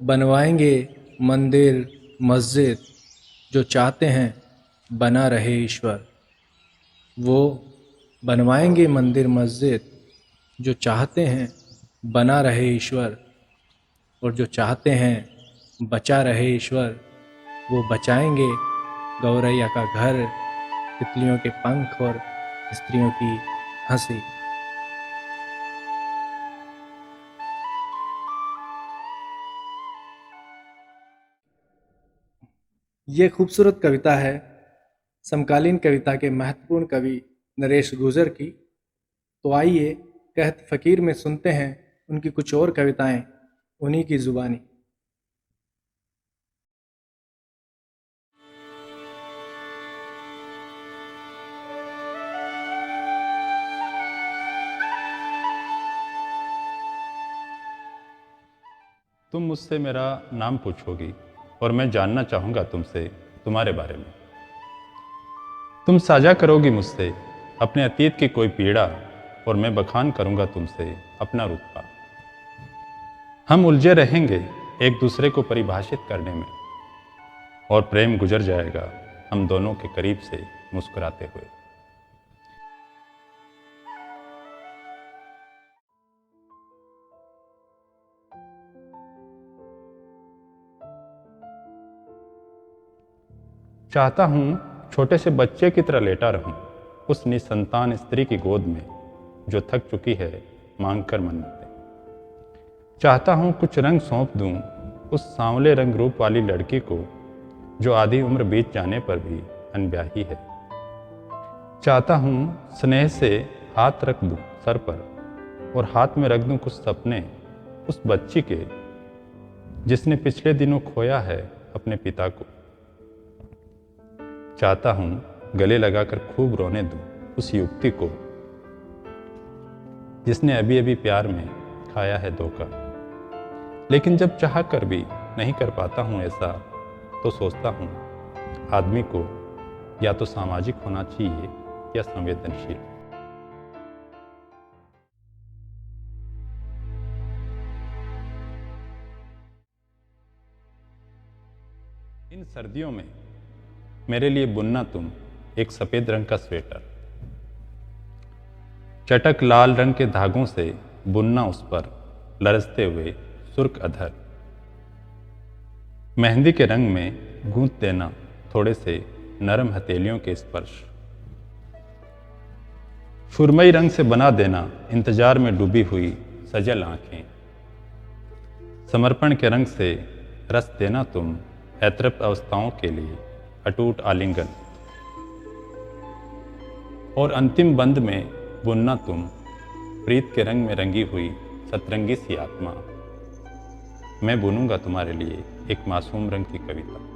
बनवाएंगे मंदिर मस्जिद जो चाहते हैं बना रहे ईश्वर। वो बनवाएंगे मंदिर मस्जिद जो चाहते हैं बना रहे ईश्वर, और जो चाहते हैं बचा रहे ईश्वर वो बचाएंगे गौरैया का घर, तितलियों के पंख और स्त्रियों की हंसी। ये खूबसूरत कविता है समकालीन कविता के महत्वपूर्ण कवि नरेश गुर्जर की। तो आइए कहत फ़कीर में सुनते हैं उनकी कुछ और कविताएं उन्हीं की ज़ुबानी। तुम मुझसे मेरा नाम पूछोगी और मैं जानना चाहूँगा तुमसे तुम्हारे बारे में। तुम साझा करोगी मुझसे अपने अतीत की कोई पीड़ा और मैं बखान करूँगा तुमसे अपना रुतबा। हम उलझे रहेंगे एक दूसरे को परिभाषित करने में और प्रेम गुजर जाएगा हम दोनों के करीब से मुस्कुराते हुए। चाहता हूँ छोटे से बच्चे की तरह लेटा रहूं उस निसंतान स्त्री की गोद में जो थक चुकी है मांग कर मन्नतें। चाहता हूँ कुछ रंग सौंप दूं उस सांवले रंग रूप वाली लड़की को जो आधी उम्र बीत जाने पर भी अनब्याही है। चाहता हूँ स्नेह से हाथ रख दूं सर पर और हाथ में रख दूं कुछ सपने उस बच्ची के जिसने पिछले दिनों खोया है अपने पिता को। चाहता हूँ गले लगाकर खूब रोने दूं उस युवती को जिसने अभी अभी प्यार में खाया है धोखा। लेकिन जब चाह कर भी नहीं कर पाता हूँ ऐसा तो सोचता हूँ आदमी को या तो सामाजिक होना चाहिए या संवेदनशील। इन सर्दियों में मेरे लिए बुनना तुम एक सफ़ेद रंग का स्वेटर, चटक लाल रंग के धागों से बुनना उस पर लरसते हुए सुर्ख अधर, मेहंदी के रंग में गूंथ देना थोड़े से नरम हथेलियों के स्पर्श, सुरमई रंग से बना देना इंतजार में डूबी हुई सजल आंखें, समर्पण के रंग से रस देना तुम ऐतरप अवस्थाओं के लिए अटूट आलिंगन, और अंतिम बंद में बुनना तुम प्रीत के रंग में रंगी हुई सतरंगी सी आत्मा। मैं बुनूंगा तुम्हारे लिए एक मासूम रंग की कविता।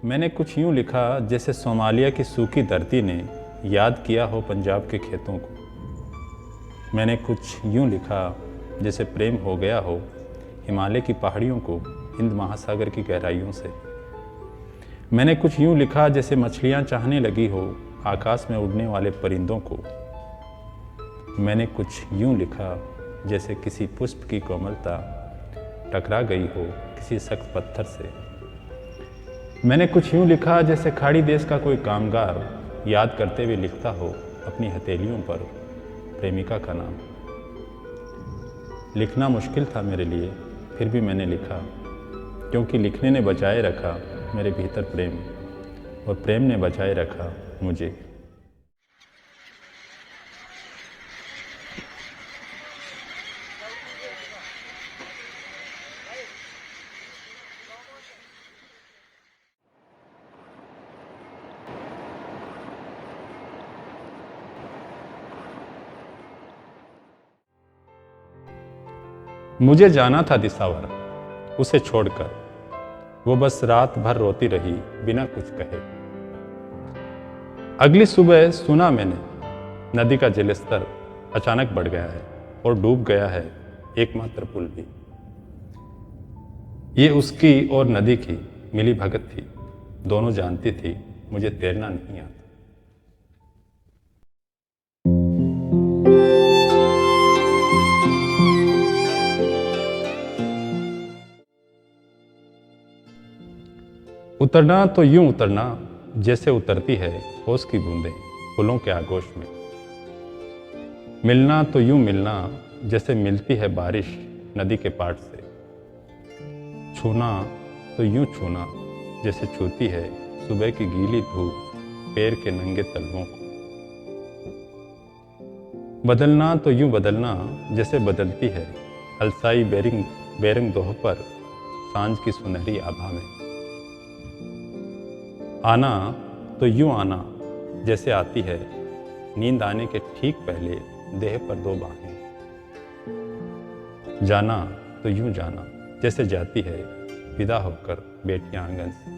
मैंने कुछ यूं लिखा जैसे सोमालिया की सूखी धरती ने याद किया हो पंजाब के खेतों को। मैंने कुछ यूं लिखा जैसे प्रेम हो गया हो हिमालय की पहाड़ियों को हिंद महासागर की गहराइयों से। मैंने कुछ यूं लिखा जैसे मछलियां चाहने लगी हो आकाश में उड़ने वाले परिंदों को। मैंने कुछ यूं लिखा जैसे किसी पुष्प की कोमलता टकरा गई हो किसी सख्त पत्थर से। मैंने कुछ यूं लिखा जैसे खाड़ी देश का कोई कामगार याद करते हुए लिखता हो अपनी हथेलियों पर प्रेमिका का नाम। लिखना मुश्किल था मेरे लिए फिर भी मैंने लिखा क्योंकि लिखने ने बचाए रखा मेरे भीतर प्रेम और प्रेम ने बचाए रखा मुझे। मुझे जाना था दिसावर उसे छोड़कर, वो बस रात भर रोती रही बिना कुछ कहे। अगली सुबह सुना मैंने नदी का जलस्तर अचानक बढ़ गया है और डूब गया है एकमात्र पुल भी। ये उसकी और नदी की मिली भगत थी। दोनों जानती थी मुझे तैरना नहीं आता। उतरना तो यूं उतरना जैसे उतरती है होश की बूंदें फूलों के आगोश में। मिलना तो यूं मिलना जैसे मिलती है बारिश नदी के पाट से। छूना तो यूं छूना जैसे छूती है सुबह की गीली धूप पैर के नंगे तलवों को। बदलना तो यूं बदलना जैसे बदलती है अलसाई बेरंग दोह पर सांझ की सुनहरी आभा में। आना तो यूं आना जैसे आती है नींद आने के ठीक पहले देह पर दो बाहें। जाना तो यूं जाना जैसे जाती है विदा होकर बेटियां आंगन से।